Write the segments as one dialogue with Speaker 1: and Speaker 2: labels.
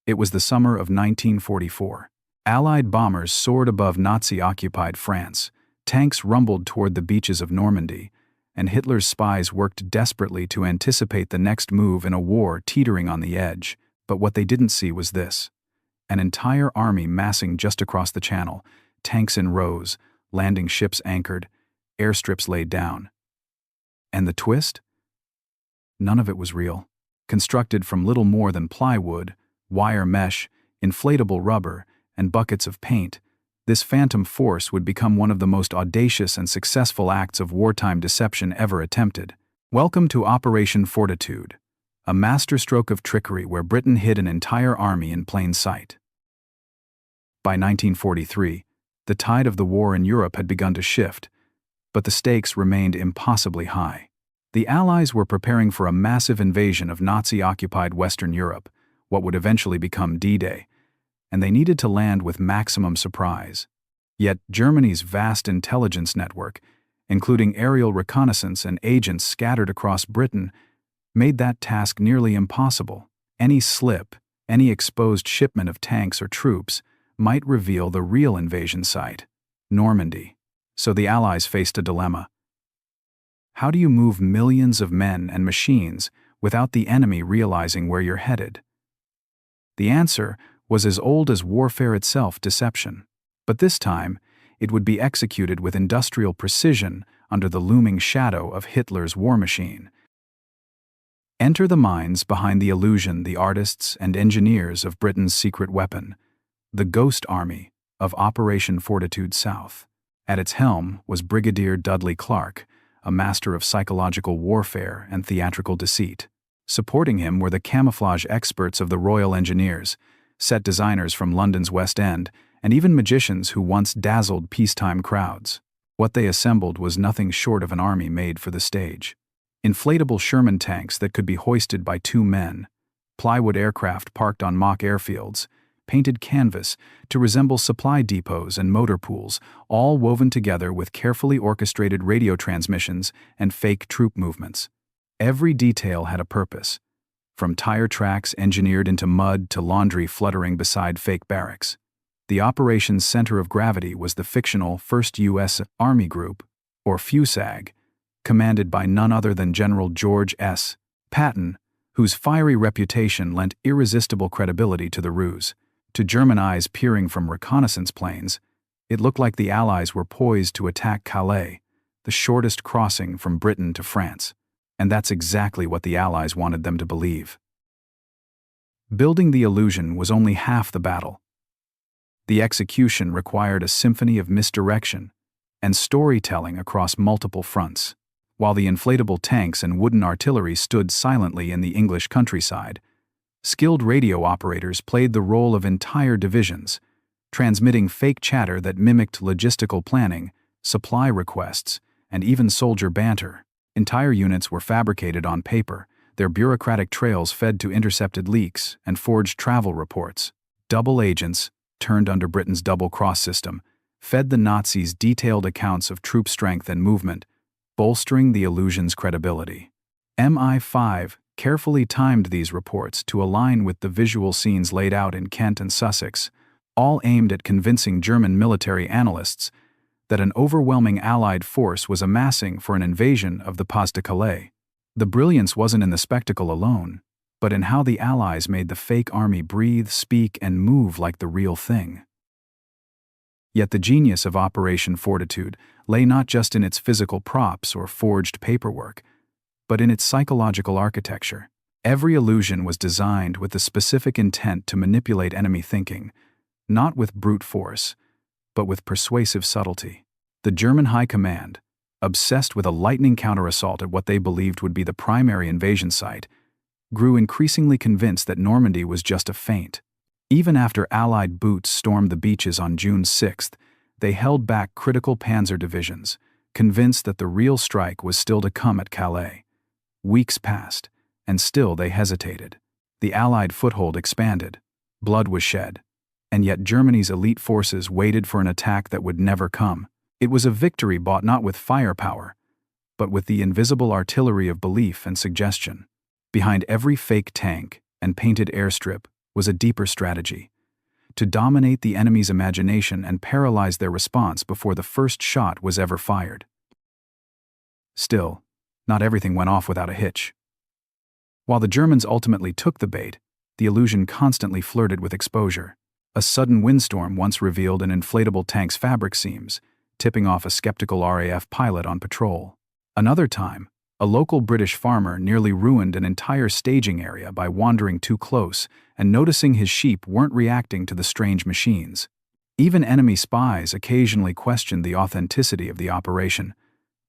Speaker 1: It was the summer of 1944. Allied bombers soared above Nazi-occupied France, tanks rumbled toward the beaches of Normandy, and Hitler's spies worked desperately to anticipate the next move in a war teetering on the edge. But what they didn't see was this: an entire army massing just across the channel, tanks in rows, landing ships anchored, airstrips laid down. And the twist? None of it was real. Constructed from little more than plywood, wire mesh, inflatable rubber, and buckets of paint, this phantom force would become one of the most audacious and successful acts of wartime deception ever attempted. Welcome to Operation Fortitude, a masterstroke of trickery where Britain hid an entire army in plain sight. By 1943, the tide of the war in Europe had begun to shift, but the stakes remained impossibly high. The Allies were preparing for a massive invasion of Nazi-occupied Western Europe, what would eventually become D-Day, and they needed to land with maximum surprise. Yet Germany's vast intelligence network, including aerial reconnaissance and agents scattered across Britain, made that task nearly impossible. Any slip, any exposed shipment of tanks or troops, might reveal the real invasion site, Normandy. So the Allies faced a dilemma. How do you move millions of men and machines without the enemy realizing where you're headed? The answer was as old as warfare itself: deception. But this time, it would be executed with industrial precision under the looming shadow of Hitler's war machine. Enter the minds behind the illusion, the artists and engineers of Britain's secret weapon, the Ghost Army of Operation Fortitude South. At its helm was Brigadier Dudley Clark, a master of psychological warfare and theatrical deceit. Supporting him were the camouflage experts of the Royal Engineers, set designers from London's West End, and even magicians who once dazzled peacetime crowds. What they assembled was nothing short of an army made for the stage. Inflatable Sherman tanks that could be hoisted by 2 men, plywood aircraft parked on mock airfields, painted canvas to resemble supply depots and motor pools, all woven together with carefully orchestrated radio transmissions and fake troop movements. Every detail had a purpose, from tire tracks engineered into mud to laundry fluttering beside fake barracks. The operation's center of gravity was the fictional 1st U.S. Army Group, or FUSAG, commanded by none other than General George S. Patton, whose fiery reputation lent irresistible credibility to the ruse. To German eyes peering from reconnaissance planes, it looked like the Allies were poised to attack Calais, the shortest crossing from Britain to France. And that's exactly what the Allies wanted them to believe. Building the illusion was only half the battle. The execution required a symphony of misdirection and storytelling across multiple fronts. While the inflatable tanks and wooden artillery stood silently in the English countryside, skilled radio operators played the role of entire divisions, transmitting fake chatter that mimicked logistical planning, supply requests, and even soldier banter. Entire units were fabricated on paper, their bureaucratic trails fed to intercepted leaks and forged travel reports. Double agents, turned under Britain's double-cross system, fed the Nazis detailed accounts of troop strength and movement, bolstering the illusion's credibility. MI5 carefully timed these reports to align with the visual scenes laid out in Kent and Sussex, all aimed at convincing German military analysts that an overwhelming Allied force was amassing for an invasion of the Pas de Calais. The brilliance wasn't in the spectacle alone, but in how the Allies made the fake army breathe, speak, and move like the real thing. Yet the genius of Operation Fortitude lay not just in its physical props or forged paperwork, but in its psychological architecture. Every illusion was designed with the specific intent to manipulate enemy thinking, not with brute force, but with persuasive subtlety. The German High Command, obsessed with a lightning counter-assault at what they believed would be the primary invasion site, grew increasingly convinced that Normandy was just a feint. Even after Allied boots stormed the beaches on June 6th, they held back critical panzer divisions, convinced that the real strike was still to come at Calais. Weeks passed, and still they hesitated. The Allied foothold expanded. Blood was shed. And yet Germany's elite forces waited for an attack that would never come. It was a victory bought not with firepower, but with the invisible artillery of belief and suggestion. Behind every fake tank and painted airstrip was a deeper strategy: to dominate the enemy's imagination and paralyze their response before the first shot was ever fired. Still, not everything went off without a hitch. While the Germans ultimately took the bait, the illusion constantly flirted with exposure. A sudden windstorm once revealed an inflatable tank's fabric seams, tipping off a skeptical RAF pilot on patrol. Another time, a local British farmer nearly ruined an entire staging area by wandering too close and noticing his sheep weren't reacting to the strange machines. Even enemy spies occasionally questioned the authenticity of the operation,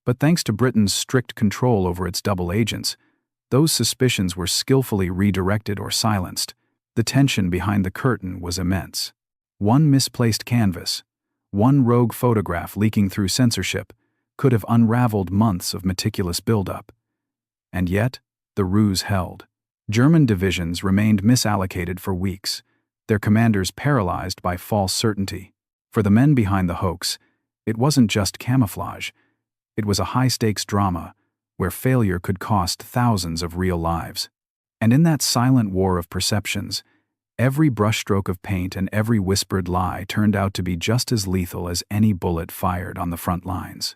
Speaker 1: but thanks to Britain's strict control over its double agents, those suspicions were skillfully redirected or silenced. The tension behind the curtain was immense. One misplaced canvas, one rogue photograph leaking through censorship, could have unraveled months of meticulous buildup. And yet, the ruse held. German divisions remained misallocated for weeks, their commanders paralyzed by false certainty. For the men behind the hoax, it wasn't just camouflage. It was a high-stakes drama where failure could cost thousands of real lives. And in that silent war of perceptions, every brushstroke of paint and every whispered lie turned out to be just as lethal as any bullet fired on the front lines.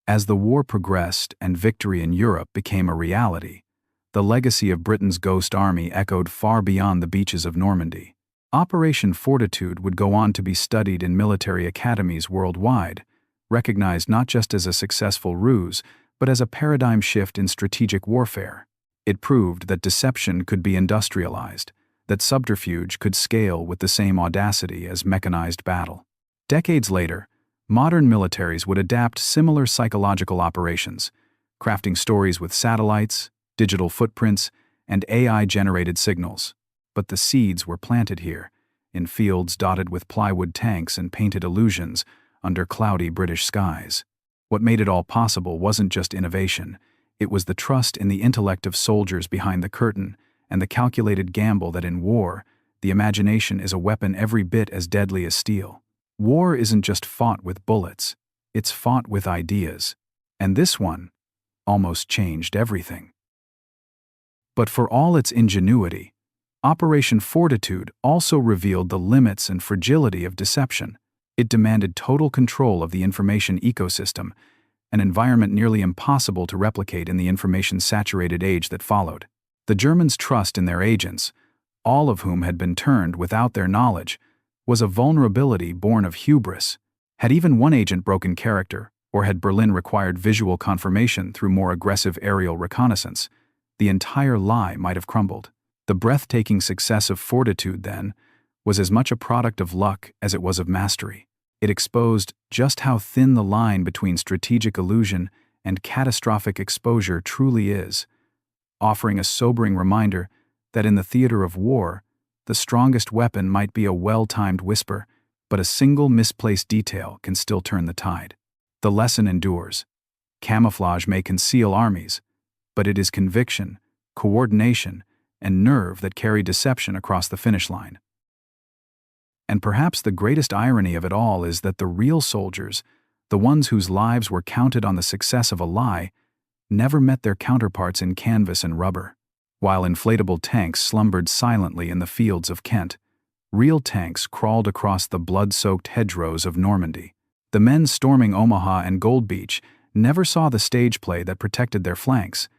Speaker 1: As the war progressed and victory in Europe became a reality, the legacy of Britain's ghost army echoed far beyond the beaches of Normandy. Operation Fortitude would go on to be studied in military academies worldwide, recognized not just as a successful ruse, but as a paradigm shift in strategic warfare. It proved that deception could be industrialized, that subterfuge could scale with the same audacity as mechanized battle. Decades later, modern militaries would adapt similar psychological operations, crafting stories with satellites, digital footprints, and AI-generated signals. But the seeds were planted here, in fields dotted with plywood tanks and painted illusions under cloudy British skies. What made it all possible wasn't just innovation, it was the trust in the intellect of soldiers behind the curtain and the calculated gamble that in war, the imagination is a weapon every bit as deadly as steel. War isn't just fought with bullets, it's fought with ideas. And this one almost changed everything. But for all its ingenuity, Operation Fortitude also revealed the limits and fragility of deception. It demanded total control of the information ecosystem, an environment nearly impossible to replicate in the information-saturated age that followed. The Germans' trust in their agents, all of whom had been turned without their knowledge, was a vulnerability born of hubris. Had even one agent broken character, or had Berlin required visual confirmation through more aggressive aerial reconnaissance, the entire lie might have crumbled. The breathtaking success of Fortitude, then, was as much a product of luck as it was of mastery. It exposed just how thin the line between strategic illusion and catastrophic exposure truly is, offering a sobering reminder that in the theater of war, the strongest weapon might be a well-timed whisper, but a single misplaced detail can still turn the tide. The lesson endures. Camouflage may conceal armies, but it is conviction, coordination, and nerve that carry deception across the finish line. And perhaps the greatest irony of it all is that the real soldiers, the ones whose lives were counted on the success of a lie, never met their counterparts in canvas and rubber. While inflatable tanks slumbered silently in the fields of Kent, real tanks crawled across the blood-soaked hedgerows of Normandy. The men storming Omaha and Gold Beach never saw the stage play that protected their flanks,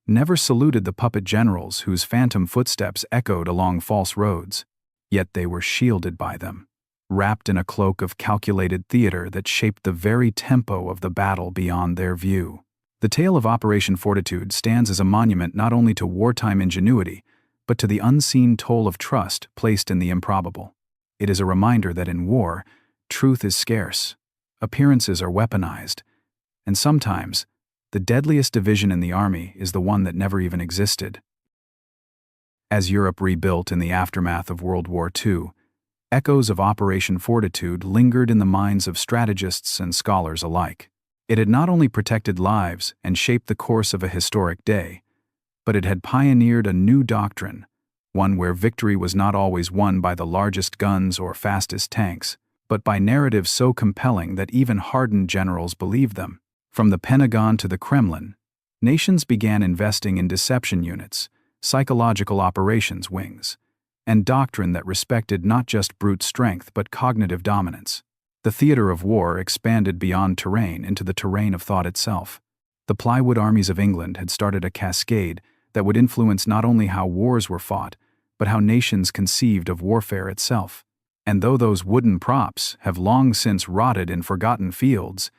Speaker 1: never saluted the puppet generals whose phantom footsteps echoed along false roads. Yet they were shielded by them, wrapped in a cloak of calculated theater that shaped the very tempo of the battle beyond their view. The tale of Operation Fortitude stands as a monument not only to wartime ingenuity, but to the unseen toll of trust placed in the improbable. It is a reminder that in war, truth is scarce, appearances are weaponized, and sometimes, the deadliest division in the army is the one that never even existed. As Europe rebuilt in the aftermath of World War II, echoes of Operation Fortitude lingered in the minds of strategists and scholars alike. It had not only protected lives and shaped the course of a historic day, but it had pioneered a new doctrine, one where victory was not always won by the largest guns or fastest tanks, but by narratives so compelling that even hardened generals believed them. From the Pentagon to the Kremlin, nations began investing in deception units, psychological operations wings, and doctrine that respected not just brute strength but cognitive dominance. The theater of war expanded beyond terrain into the terrain of thought itself. The Plywood armies of England had started a cascade that would influence not only how wars were fought, but how nations conceived of warfare itself. And though those wooden props have long since rotted in forgotten fields,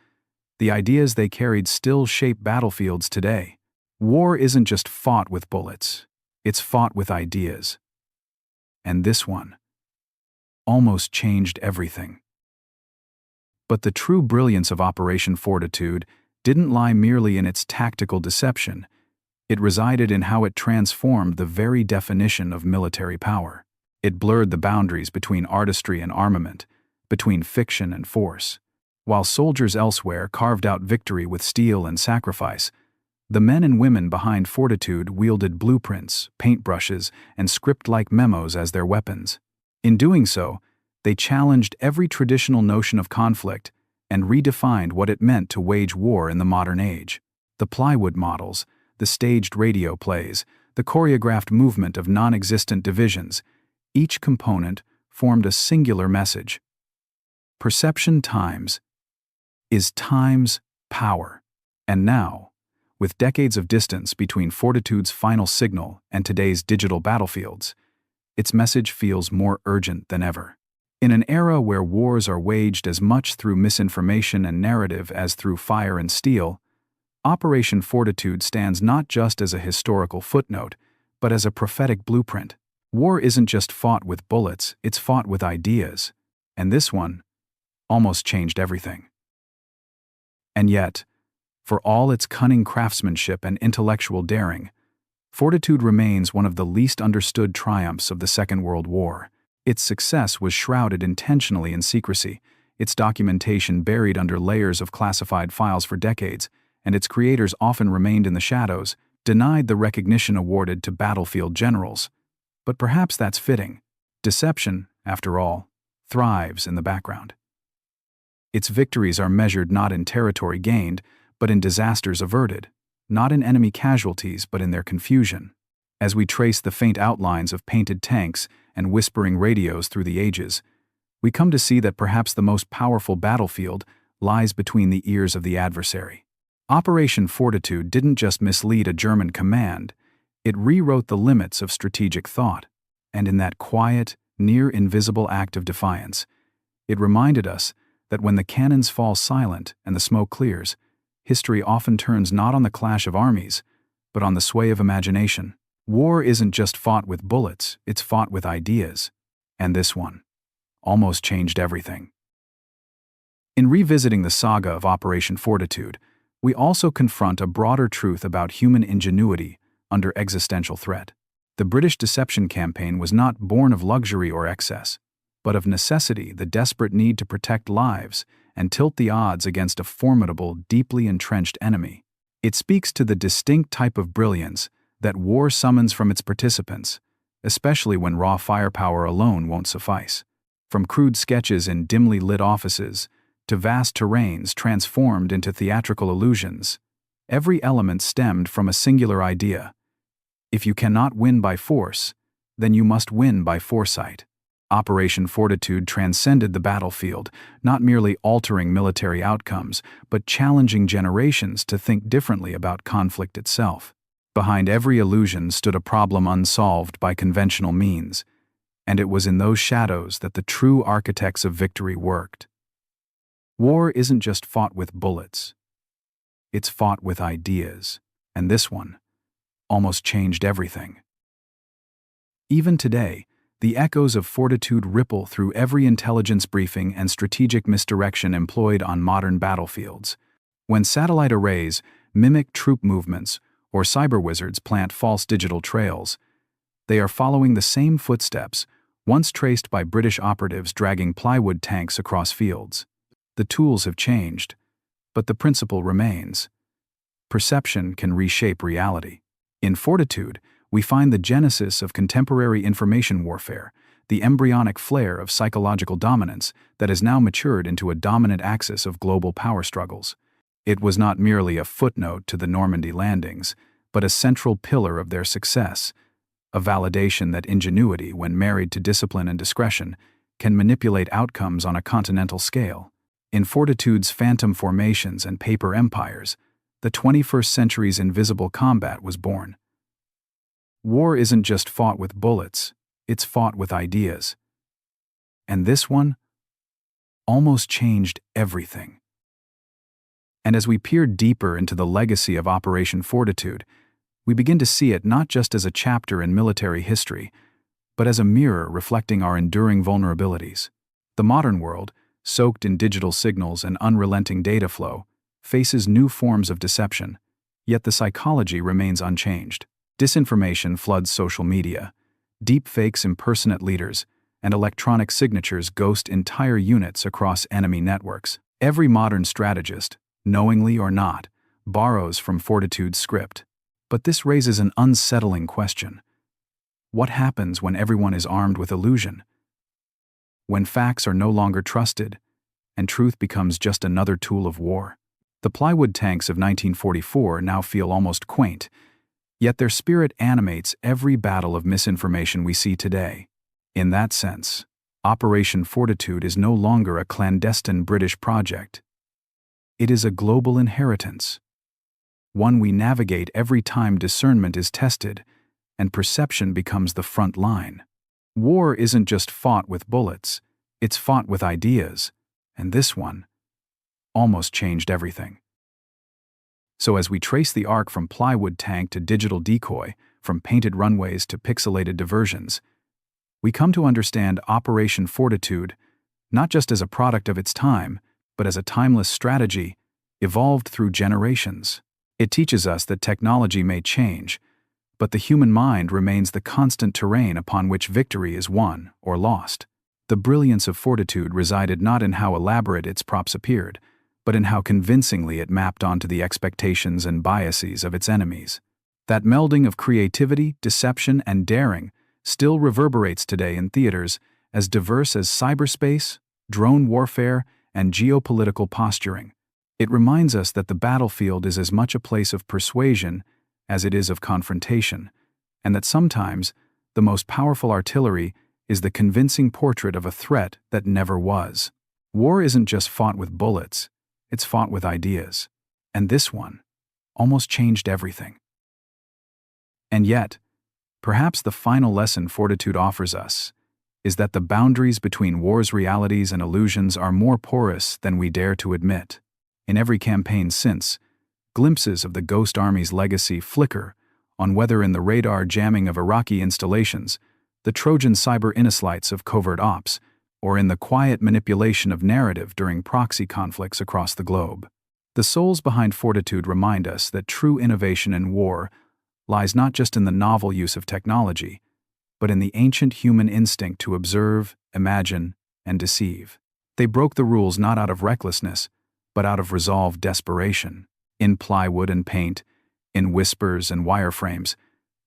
Speaker 1: the ideas they carried still shape battlefields today. War isn't just fought with bullets, it's fought with ideas. And this one almost changed everything. But the true brilliance of Operation Fortitude didn't lie merely in its tactical deception. It resided in how it transformed the very definition of military power. It blurred the boundaries between artistry and armament, between fiction and force. While soldiers elsewhere carved out victory with steel and sacrifice, the men and women behind Fortitude wielded blueprints, paintbrushes, and script-like memos as their weapons. In doing so, they challenged every traditional notion of conflict and redefined what it meant to wage war in the modern age. The Plywood models, the staged radio plays, the choreographed movement of non-existent divisions, each component formed a singular message. Perception times is time's power. And now, with decades of distance between Fortitude's final signal and today's digital battlefields, its message feels more urgent than ever. In an era where wars are waged as much through misinformation and narrative as through fire and steel, Operation Fortitude stands not just as a historical footnote, but as a prophetic blueprint. War isn't just fought with bullets, it's fought with ideas. And this one almost changed everything. And yet, for all its cunning craftsmanship and intellectual daring, Fortitude remains one of the least understood triumphs of the Second World War. Its success was shrouded intentionally in secrecy, its documentation buried under layers of classified files for decades, and its creators often remained in the shadows, denied the recognition awarded to battlefield generals. But perhaps that's fitting. Deception, after all, thrives in the background. Its victories are measured not in territory gained, but in disasters averted, not in enemy casualties, but in their confusion. As we trace the faint outlines of painted tanks and whispering radios through the ages, we come to see that perhaps the most powerful battlefield lies between the ears of the adversary. Operation Fortitude didn't just mislead a German command, it rewrote the limits of strategic thought. And in that quiet, near-invisible act of defiance, it reminded us that when the cannons fall silent and the smoke clears, history often turns not on the clash of armies, but on the sway of imagination. War isn't just fought with bullets, it's fought with ideas. And this one almost changed everything. In revisiting the saga of Operation Fortitude, we also confront a broader truth about human ingenuity under existential threat. The British deception campaign was not born of luxury or excess, but of necessity, the desperate need to protect lives and tilt the odds against a formidable, deeply entrenched enemy. It speaks to the distinct type of brilliance that war summons from its participants, especially when raw firepower alone won't suffice. From crude sketches in dimly lit offices to vast terrains transformed into theatrical illusions, every element stemmed from a singular idea. If you cannot win by force, then you must win by foresight. Operation Fortitude transcended the battlefield, not merely altering military outcomes, but challenging generations to think differently about conflict itself. Behind every illusion stood a problem unsolved by conventional means, and it was in those shadows that the true architects of victory worked. War isn't just fought with bullets, it's fought with ideas, and this one almost changed everything. Even today, the echoes of Fortitude ripple through every intelligence briefing and strategic misdirection employed on modern battlefields. When satellite arrays mimic troop movements or cyber wizards plant false digital trails, they are following the same footsteps once traced by British operatives dragging plywood tanks across fields. The tools have changed, but the principle remains. Perception can reshape reality. In Fortitude, we find the genesis of contemporary information warfare, the embryonic flare of psychological dominance that has now matured into a dominant axis of global power struggles. It was not merely a footnote to the Normandy landings, but a central pillar of their success, a validation that ingenuity, when married to discipline and discretion, can manipulate outcomes on a continental scale. In Fortitude's phantom formations and paper empires, the 21st century's invisible combat was born. War isn't just fought with bullets, it's fought with ideas. And this one almost changed everything. And as we peer deeper into the legacy of Operation Fortitude, we begin to see it not just as a chapter in military history, but as a mirror reflecting our enduring vulnerabilities. The modern world, soaked in digital signals and unrelenting data flow, faces new forms of deception, yet the psychology remains unchanged. Disinformation floods social media, deepfakes impersonate leaders, and electronic signatures ghost entire units across enemy networks. Every modern strategist, knowingly or not, borrows from Fortitude's script. But this raises an unsettling question. What happens when everyone is armed with illusion? When facts are no longer trusted, and truth becomes just another tool of war? The Plywood tanks of 1944 now feel almost quaint, yet their spirit animates every battle of misinformation we see today. In that sense, Operation Fortitude is no longer a clandestine British project. It is a global inheritance, one we navigate every time discernment is tested and perception becomes the front line. War isn't just fought with bullets, it's fought with ideas, and this one almost changed everything. So as we trace the arc from plywood tank to digital decoy, from painted runways to pixelated diversions, we come to understand Operation Fortitude not just as a product of its time, but as a timeless strategy evolved through generations. It teaches us that technology may change, but the human mind remains the constant terrain upon which victory is won or lost. The brilliance of Fortitude resided not in how elaborate its props appeared, but in how convincingly it mapped onto the expectations and biases of its enemies. That melding of creativity, deception, and daring still reverberates today in theaters as diverse as cyberspace, drone warfare, and geopolitical posturing. It reminds us that the battlefield is as much a place of persuasion as it is of confrontation, and that sometimes the most powerful artillery is the convincing portrait of a threat that never was. War isn't just fought with bullets, it's fought with ideas. And this one almost changed everything. And yet, perhaps the final lesson Fortitude offers us is that the boundaries between war's realities and illusions are more porous than we dare to admit. In every campaign since, glimpses of the Ghost Army's legacy flicker on whether in the radar jamming of Iraqi installations, the Trojan cyber inuslights of covert ops, or in the quiet manipulation of narrative during proxy conflicts across the globe. The souls behind Fortitude remind us that true innovation in war lies not just in the novel use of technology, but in the ancient human instinct to observe, imagine, and deceive. They broke the rules not out of recklessness, but out of resolved desperation. In plywood and paint, in whispers and wireframes,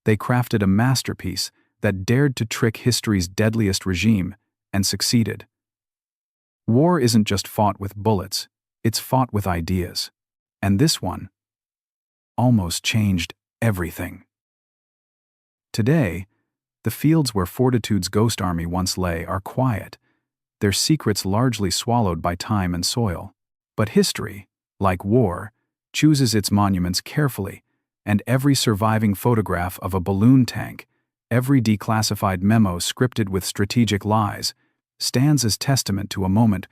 Speaker 1: they crafted a masterpiece that dared to trick history's deadliest regime and succeeded. War isn't just fought with bullets, it's fought with ideas. And this one almost changed everything. Today, the fields where Fortitude's Ghost Army once lay are quiet, their secrets largely swallowed by time and soil. But history, like war, chooses its monuments carefully, and every surviving photograph of a balloon tank, every declassified memo scripted with strategic lies, stands as testament to a moment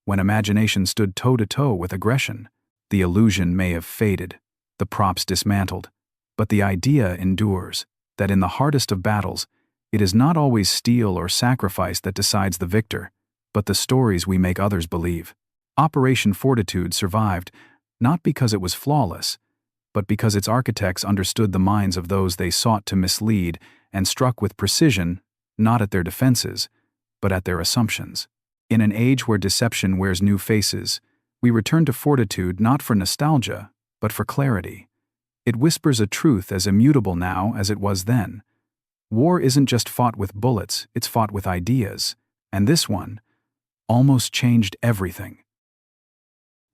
Speaker 1: when imagination stood toe-to-toe with aggression. The illusion may have faded, the props dismantled, but the idea endures that in the hardest of battles, it is not always steel or sacrifice that decides the victor, but the stories we make others believe. Operation Fortitude survived not because it was flawless, but because its architects understood the minds of those they sought to mislead and struck with precision, not at their defenses, but at their assumptions. In an age where deception wears new faces, we return to Fortitude not for nostalgia, but for clarity. It whispers a truth as immutable now as it was then. War isn't just fought with bullets, it's fought with ideas, and this one almost changed everything.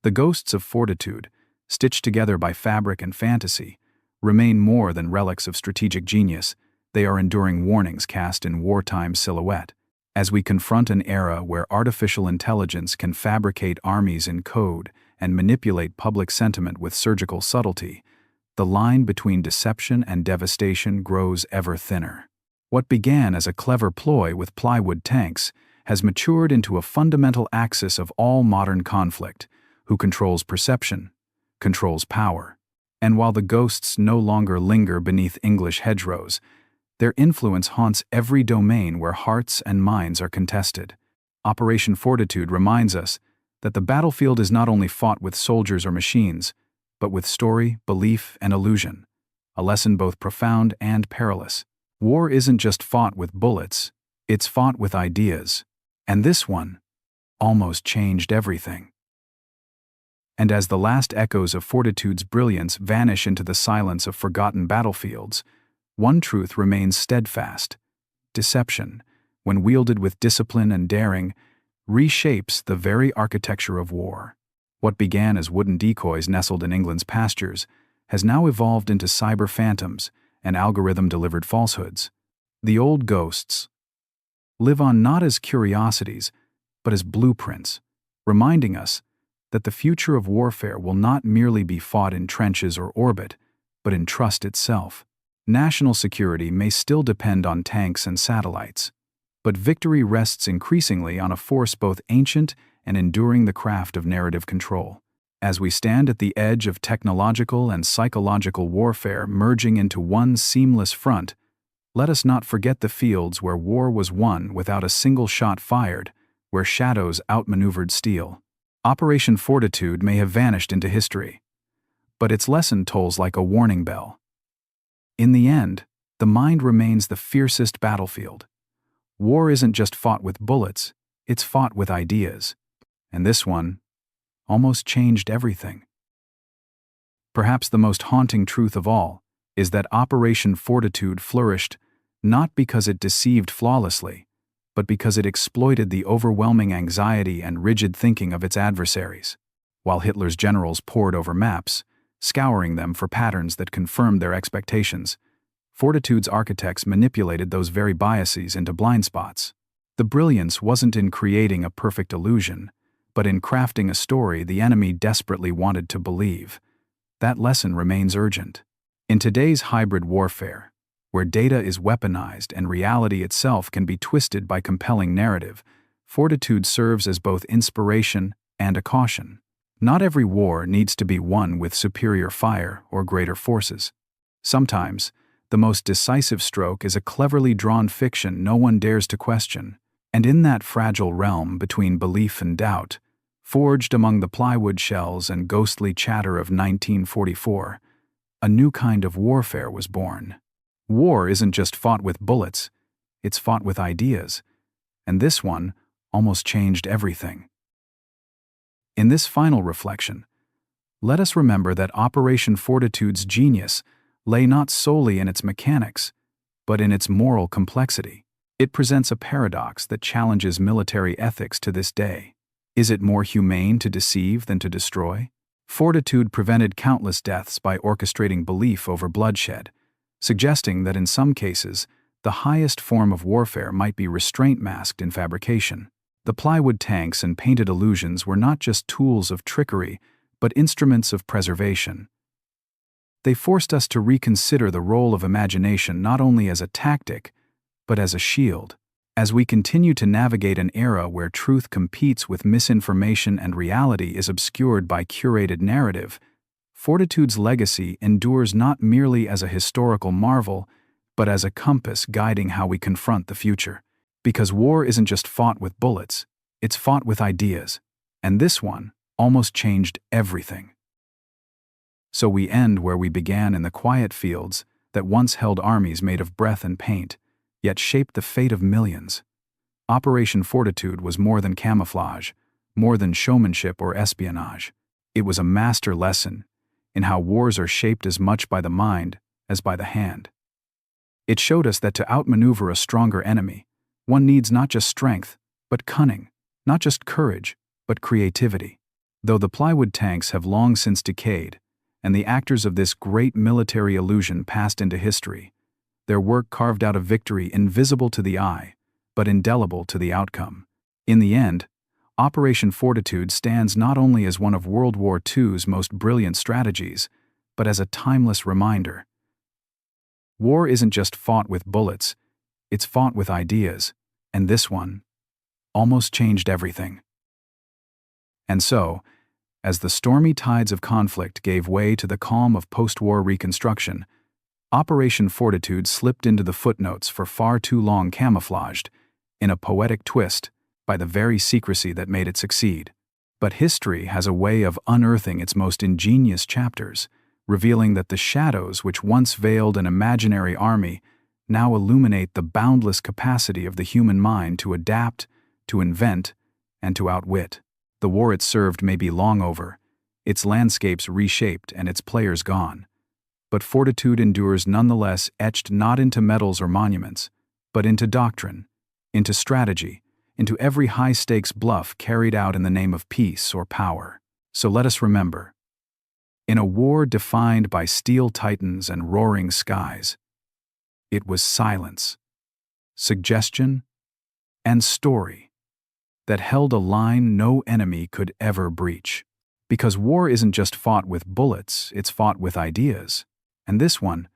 Speaker 1: The ghosts of Fortitude, stitched together by fabric and fantasy, remain more than relics of strategic genius. they are enduring warnings cast in wartime silhouette. As we confront an era where artificial intelligence can fabricate armies in code and manipulate public sentiment with surgical subtlety, the line between deception and devastation grows ever thinner. What began as a clever ploy with Plywood tanks has matured into a fundamental axis of all modern conflict: who controls perception, controls power. And while the ghosts no longer linger beneath English hedgerows, their influence haunts every domain where hearts and minds are contested. Operation Fortitude reminds us that the battlefield is not only fought with soldiers or machines, but with story, belief, and illusion, a lesson both profound and perilous. War isn't just fought with bullets, it's fought with ideas. And this one almost changed everything. And as the last echoes of Fortitude's brilliance vanish into the silence of forgotten battlefields, one truth remains steadfast: deception, when wielded with discipline and daring, reshapes the very architecture of war. What began as wooden decoys nestled in England's pastures has now evolved into cyber phantoms and algorithm-delivered falsehoods. The old ghosts live on not as curiosities, but as blueprints, reminding us that the future of warfare will not merely be fought in trenches or orbit, but in trust itself. National security may still depend on tanks and satellites, but victory rests increasingly on a force both ancient and enduring: the craft of narrative control. As we stand at the edge of technological and psychological warfare merging into one seamless front, let us not forget the fields where war was won without a single shot fired, where shadows outmaneuvered steel. Operation Fortitude may have vanished into history, but its lesson tolls like a warning bell. In the end, the mind remains the fiercest battlefield. War isn't just fought with bullets, it's fought with ideas. And this one almost changed everything. Perhaps the most haunting truth of all is that Operation Fortitude flourished not because it deceived flawlessly, but because it exploited the overwhelming anxiety and rigid thinking of its adversaries. While Hitler's generals pored over maps, scouring them for patterns that confirmed their expectations, Fortitude's architects manipulated those very biases into blind spots. The brilliance wasn't in creating a perfect illusion, but in crafting a story the enemy desperately wanted to believe. That lesson remains urgent. In today's hybrid warfare, where data is weaponized and reality itself can be twisted by compelling narrative, Fortitude serves as both inspiration and a caution. Not every war needs to be won with superior fire or greater forces. Sometimes, the most decisive stroke is a cleverly drawn fiction no one dares to question. And in that fragile realm between belief and doubt, forged among the plywood shells and ghostly chatter of 1944, a new kind of warfare was born. War isn't just fought with bullets, it's fought with ideas, and this one almost changed everything. In this final reflection, let us remember that Operation Fortitude's genius lay not solely in its mechanics, but in its moral complexity. It presents a paradox that challenges military ethics to this day. Is it more humane to deceive than to destroy? Fortitude prevented countless deaths by orchestrating belief over bloodshed, suggesting that in some cases, the highest form of warfare might be restraint masked in fabrication. The plywood tanks and painted illusions were not just tools of trickery, but instruments of preservation. They forced us to reconsider the role of imagination not only as a tactic, but as a shield. As we continue to navigate an era where truth competes with misinformation and reality is obscured by curated narrative, Fortitude's legacy endures not merely as a historical marvel, but as a compass guiding how we confront the future. Because war isn't just fought with bullets, it's fought with ideas, and this one almost changed everything. So we end where we began, in the quiet fields that once held armies made of breath and paint, yet shaped the fate of millions. Operation Fortitude was more than camouflage, more than showmanship or espionage. It was a master lesson in how wars are shaped as much by the mind as by the hand. It showed us that to outmaneuver a stronger enemy, one needs not just strength, but cunning, not just courage, but creativity. Though the plywood tanks have long since decayed, and the actors of this great military illusion passed into history, Their work carved out a victory invisible to the eye, but indelible to the outcome. In the end, Operation Fortitude stands not only as one of World War II's most brilliant strategies, but as a timeless reminder. War isn't just fought with bullets, it's fought with ideas, and this one almost changed everything. And so, as the stormy tides of conflict gave way to the calm of post-war reconstruction, Operation Fortitude slipped into the footnotes for far too long camouflaged, in a poetic twist, by the very secrecy that made it succeed. But history has a way of unearthing its most ingenious chapters, revealing that the shadows which once veiled an imaginary army now illuminate the boundless capacity of the human mind to adapt, to invent, and to outwit. The war it served may be long over, its landscapes reshaped and its players gone. But fortitude endures nonetheless, etched not into medals or monuments, but into doctrine, into strategy, into every high-stakes bluff carried out in the name of peace or power. So let us remember, in a war defined by steel titans and roaring skies, it was silence, suggestion, and story that held a line no enemy could ever breach. Because war isn't just fought with bullets, it's fought with ideas. And this one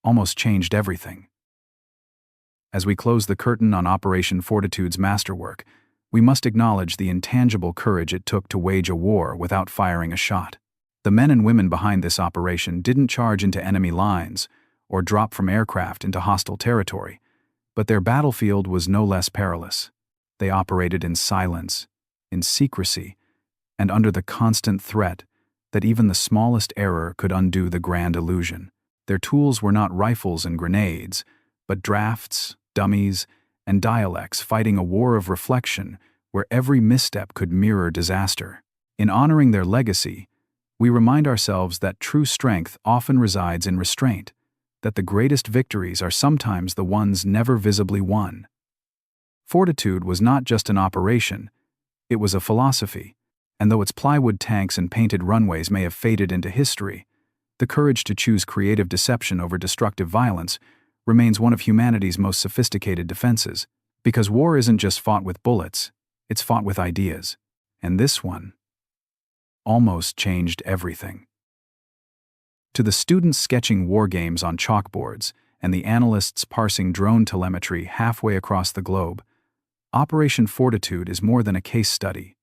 Speaker 1: almost changed everything. As we close the curtain on Operation Fortitude's masterwork, we must acknowledge the intangible courage it took to wage a war without firing a shot. The men and women behind this operation didn't charge into enemy lines or drop from aircraft into hostile territory, but their battlefield was no less perilous. They operated in silence, in secrecy, and under the constant threat that even the smallest error could undo the grand illusion. Their tools were not rifles and grenades, but drafts, dummies, and dialects fighting a war of reflection where every misstep could mirror disaster. In honoring their legacy, we remind ourselves that true strength often resides in restraint, that the greatest victories are sometimes the ones never visibly won. Fortitude was not just an operation, it was a philosophy, and though its plywood tanks and painted runways may have faded into history, the courage to choose creative deception over destructive violence remains one of humanity's most sophisticated defenses. Because war isn't just fought with bullets, it's fought with ideas, and this one almost changed everything. To the students sketching war games on chalkboards and the analysts parsing drone telemetry halfway across the globe, Operation Fortitude is more than a case study.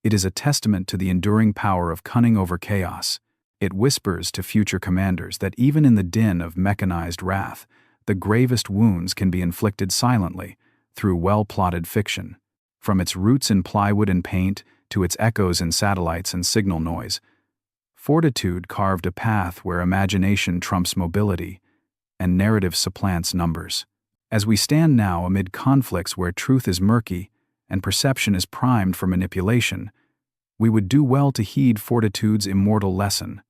Speaker 1: It is a testament to the enduring power of cunning over chaos. It whispers to future commanders that even in the din of mechanized wrath, the gravest wounds can be inflicted silently through well-plotted fiction. From its roots in plywood and paint to its echoes in satellites and signal noise, Fortitude carved a path where imagination trumps mobility and narrative supplants numbers. As we stand now amid conflicts where truth is murky and perception is primed for manipulation, we would do well to heed Fortitude's immortal lesson.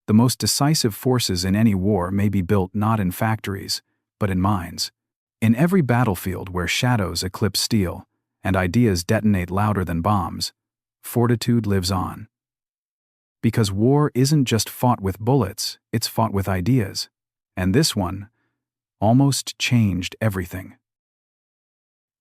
Speaker 1: The most decisive forces in any war may be built not in factories, but in minds. In every battlefield where shadows eclipse steel and ideas detonate louder than bombs, Fortitude lives on. Because war isn't just fought with bullets, it's fought with ideas. And this one almost changed everything.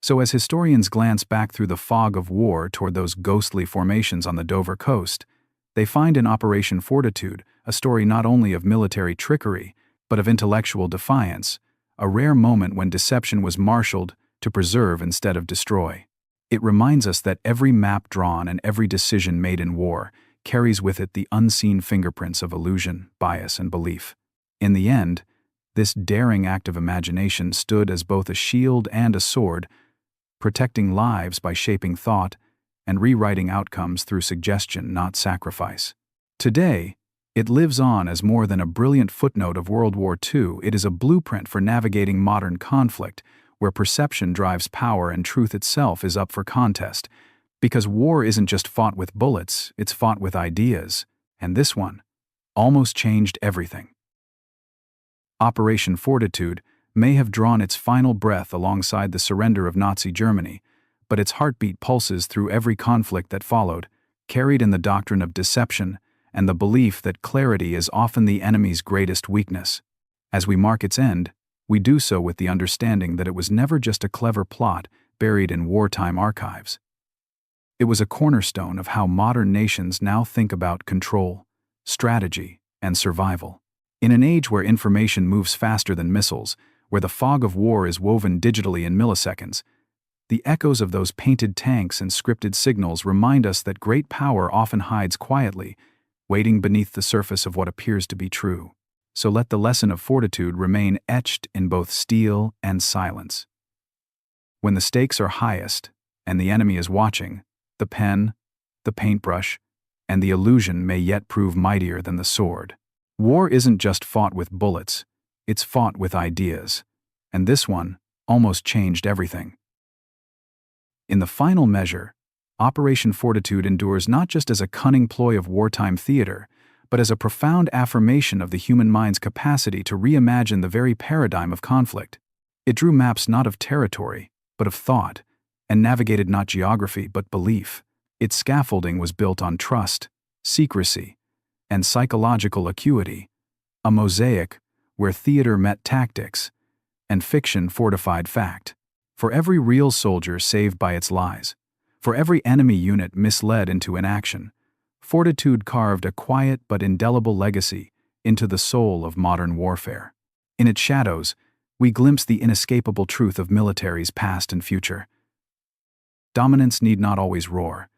Speaker 1: So as historians glance back through the fog of war toward those ghostly formations on the Dover coast, they find in Operation Fortitude a story not only of military trickery, but of intellectual defiance, a rare moment when deception was marshaled to preserve instead of destroy. It reminds us that every map drawn and every decision made in war carries with it the unseen fingerprints of illusion, bias, and belief. In the end, this daring act of imagination stood as both a shield and a sword, protecting lives by shaping thought and rewriting outcomes through suggestion, not sacrifice. Today, it lives on as more than a brilliant footnote of World War II. It is a blueprint for navigating modern conflict, where perception drives power and truth itself is up for contest. Because war isn't just fought with bullets, it's fought with ideas, and this one almost changed everything. Operation Fortitude may have drawn its final breath alongside the surrender of Nazi Germany, but its heartbeat pulses through every conflict that followed, carried in the doctrine of deception and the belief that clarity is often the enemy's greatest weakness. As we mark its end, we do so with the understanding that it was never just a clever plot buried in wartime archives. It was a cornerstone of how modern nations now think about control, strategy, and survival. In an age where information moves faster than missiles, where the fog of war is woven digitally in milliseconds, the echoes of those painted tanks and scripted signals remind us that great power often hides quietly, waiting beneath the surface of what appears to be true. So let the lesson of fortitude remain etched in both steel and silence. When the stakes are highest, and the enemy is watching, the pen, the paintbrush, and the illusion may yet prove mightier than the sword. War isn't just fought with bullets, it's fought with ideas. And this one almost changed everything. In the final measure, Operation Fortitude endures not just as a cunning ploy of wartime theater, but as a profound affirmation of the human mind's capacity to reimagine the very paradigm of conflict. It drew maps not of territory, but of thought, and navigated not geography but belief. Its scaffolding was built on trust, secrecy, and psychological acuity, a mosaic where theater met tactics, and fiction fortified fact. For every real soldier saved by its lies, for every enemy unit misled into inaction, Fortitude carved a quiet but indelible legacy into the soul of modern warfare. In its shadows, we glimpse the inescapable truth of militaries past and future. Dominance need not always roar.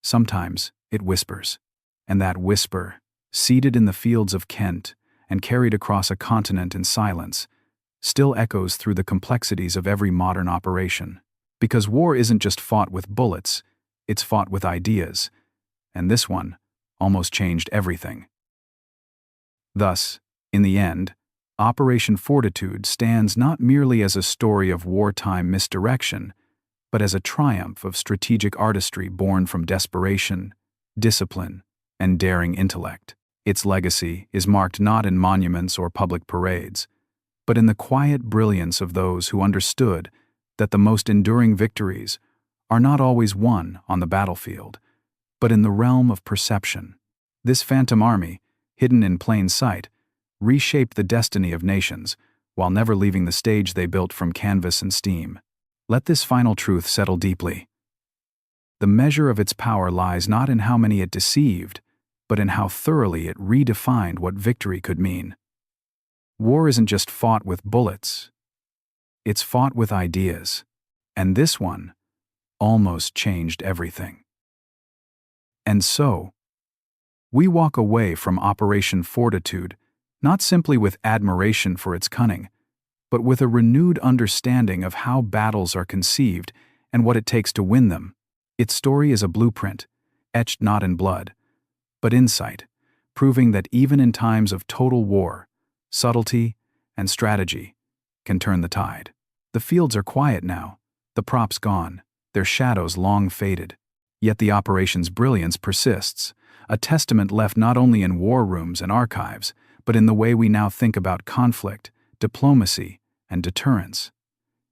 Speaker 1: Sometimes it whispers. And that whisper, seated in the fields of Kent and carried across a continent in silence, still echoes through the complexities of every modern operation. Because war isn't just fought with bullets, it's fought with ideas. And this one almost changed everything. Thus, in the end, Operation Fortitude stands not merely as a story of wartime misdirection, but as a triumph of strategic artistry born from desperation, discipline, and daring intellect. Its legacy is marked not in monuments or public parades, but in the quiet brilliance of those who understood that the most enduring victories are not always won on the battlefield, but in the realm of perception. This phantom army, hidden in plain sight, reshaped the destiny of nations while never leaving the stage they built from canvas and steam. Let this final truth settle deeply. The measure of its power lies not in how many it deceived, but in how thoroughly it redefined what victory could mean. War isn't just fought with bullets. It's fought with ideas. And this one almost changed everything. And so, we walk away from Operation Fortitude not simply with admiration for its cunning, but with a renewed understanding of how battles are conceived and what it takes to win them. Its story is a blueprint, etched not in blood, but insight, proving that even in times of total war, subtlety and strategy can turn the tide. The fields are quiet now, the props gone, their shadows long faded. Yet the operation's brilliance persists, a testament left not only in war rooms and archives, but in the way we now think about conflict, diplomacy, and deterrence.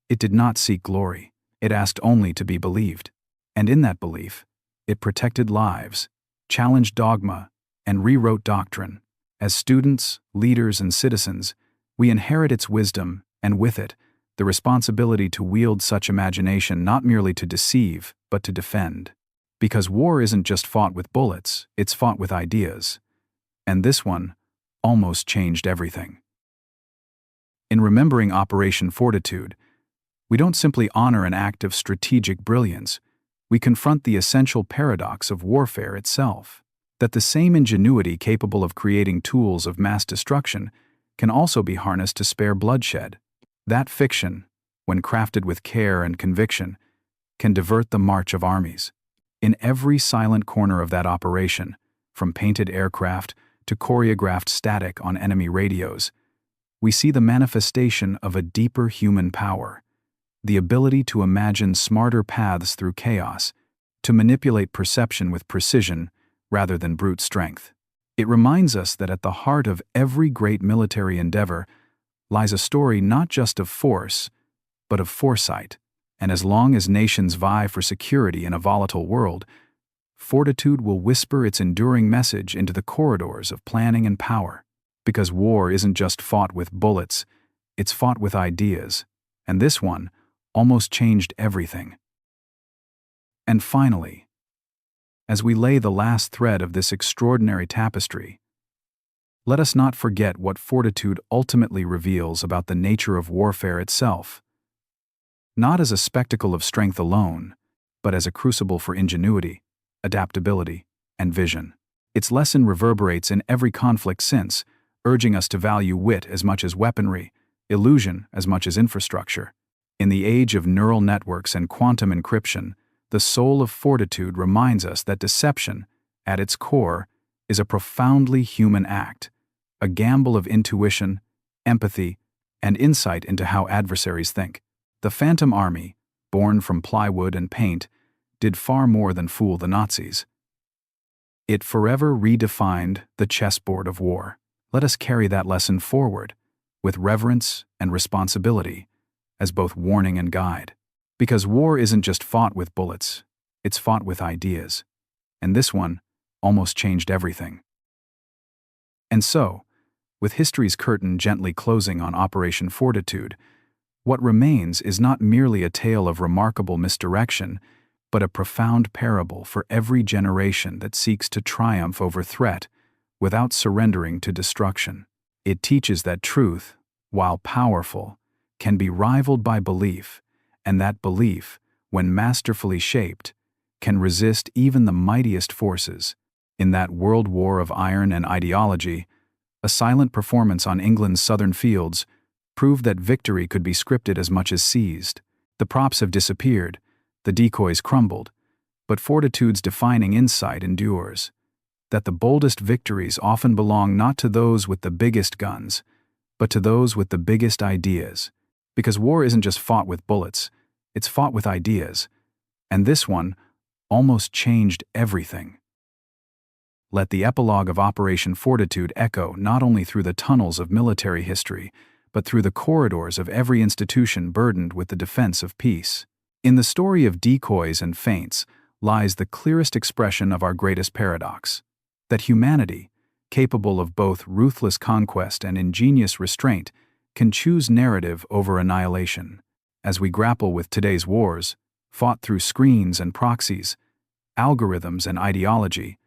Speaker 1: It did not seek glory, it asked only to be believed. And in that belief, it protected lives, challenged dogma, and rewrote doctrine. As students, leaders, and citizens, we inherit its wisdom, and with it, the responsibility to wield such imagination not merely to deceive, but to defend. Because war isn't just fought with bullets, it's fought with ideas. And this one almost changed everything. In remembering Operation Fortitude, we don't simply honor an act of strategic brilliance, we confront the essential paradox of warfare itself, that the same ingenuity capable of creating tools of mass destruction can also be harnessed to spare bloodshed. That fiction, when crafted with care and conviction, can divert the march of armies. In every silent corner of that operation, from painted aircraft to choreographed static on enemy radios, we see the manifestation of a deeper human power, the ability to imagine smarter paths through chaos, to manipulate perception with precision rather than brute strength. It reminds us that at the heart of every great military endeavor lies a story not just of force, but of foresight. And as long as nations vie for security in a volatile world, Fortitude will whisper its enduring message into the corridors of planning and power. Because war isn't just fought with bullets, it's fought with ideas, and this one almost changed everything. And finally, as we lay the last thread of this extraordinary tapestry, let us not forget what Fortitude ultimately reveals about the nature of warfare itself. Not as a spectacle of strength alone, but as a crucible for ingenuity, adaptability, and vision. Its lesson reverberates in every conflict since, urging us to value wit as much as weaponry, illusion as much as infrastructure. In the age of neural networks and quantum encryption, the soul of Fortitude reminds us that deception, at its core, is a profoundly human act, a gamble of intuition, empathy, and insight into how adversaries think. The Phantom Army, born from plywood and paint, did far more than fool the Nazis. It forever redefined the chessboard of war. Let us carry that lesson forward, with reverence and responsibility, as both warning and guide. Because war isn't just fought with bullets, it's fought with ideas. And this one almost changed everything. And so, with history's curtain gently closing on Operation Fortitude, what remains is not merely a tale of remarkable misdirection, but a profound parable for every generation that seeks to triumph over threat without surrendering to destruction. It teaches that truth, while powerful, can be rivaled by belief, and that belief, when masterfully shaped, can resist even the mightiest forces. In that world war of iron and ideology, a silent performance on England's southern fields proved that victory could be scripted as much as seized. The props have disappeared, the decoys crumbled, but Fortitude's defining insight endures, that the boldest victories often belong not to those with the biggest guns, but to those with the biggest ideas. Because war isn't just fought with bullets, it's fought with ideas, and this one almost changed everything. Let the epilogue of Operation Fortitude echo not only through the tunnels of military history, but through the corridors of every institution burdened with the defense of peace. In the story of decoys and feints lies the clearest expression of our greatest paradox, that humanity, capable of both ruthless conquest and ingenious restraint, can choose narrative over annihilation. As we grapple with today's wars, fought through screens and proxies, algorithms and ideology,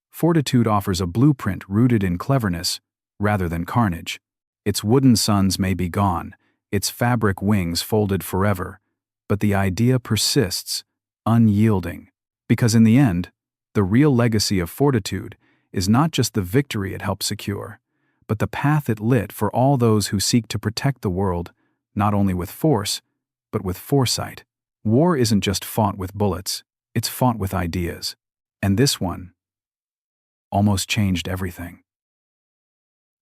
Speaker 1: Fortitude offers a blueprint rooted in cleverness rather than carnage. Its wooden suns may be gone, its fabric wings folded forever, but the idea persists, unyielding. Because in the end, the real legacy of Fortitude is not just the victory it helped secure, but the path it lit for all those who seek to protect the world, not only with force, but with foresight. War isn't just fought with bullets, it's fought with ideas. And this one almost changed everything.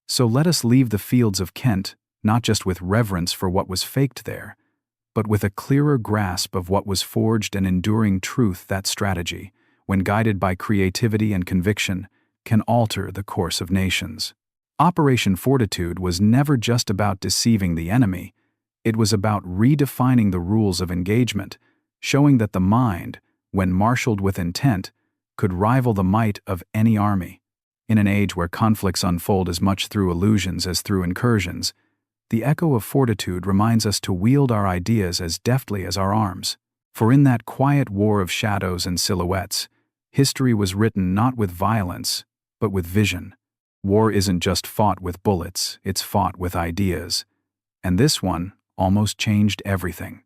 Speaker 1: So let us leave the fields of Kent not just with reverence for what was faked there, but with a clearer grasp of what was forged and enduring truth. That strategy, when guided by creativity and conviction, can alter the course of nations. Operation Fortitude was never just about deceiving the enemy, it was about redefining the rules of engagement, showing that the mind, when marshaled with intent, could rival the might of any army. In an age where conflicts unfold as much through illusions as through incursions, the echo of Fortitude reminds us to wield our ideas as deftly as our arms. For in that quiet war of shadows and silhouettes, history was written not with violence, but with vision. War isn't just fought with bullets, it's fought with ideas. And this one almost changed everything.